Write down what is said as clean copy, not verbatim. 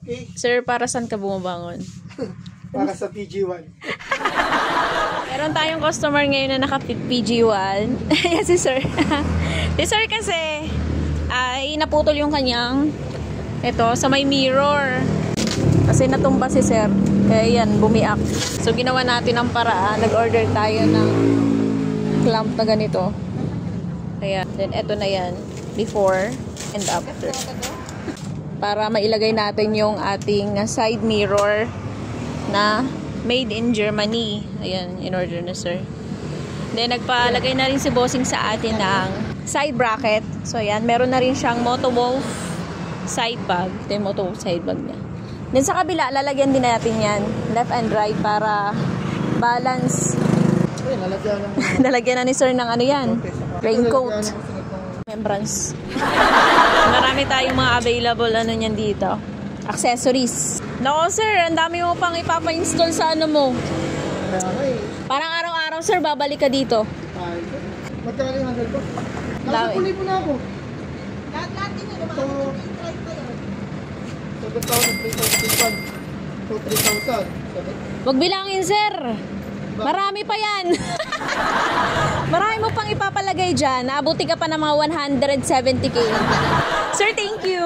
Okay. Sir, para saan ka bumabangon? Para sa PG1. Meron tayong customer ngayon na naka-PG1. Ayan si Sir. Si Sir kasi ay naputol yung kanyang ito sa may mirror. Kasi natumba si Sir. Kaya yan, bumiak. So ginawa natin ang paraan. Nag-order tayo ng clamp na ganito. Ayan. Then eto na yan. Before and after. Para mailagay natin yung ating side mirror na made in Germany. Ayan, in order na Sir. Then nagpalagay na rin si Bossing sa atin ng side bracket. So ayan, meron na rin siyang Motowolf side bag. Ito yung Motowolf side bag niya. Then sa kabila, lalagyan din natin yan. Left and right para balance. Lalagyan na ni Sir ng ano yan. Raincoat. Membranes. Marami tayong mga available ano niyan dito. Accessories. Nako Sir, ang dami mo pang ipapa-install sa ano mo. Parang araw-araw Sir, babalik ka dito. Magkano yung handle ko? Nasa puli po na ako. Lahat-lahat din yun. Ito, 7,000, 3,000, 3,000. Wag bilangin Sir. Marami pa yan. Marami mo pang ipapalagay dyan. Naabuti ka pa ng mga 170k. Sir, thank you.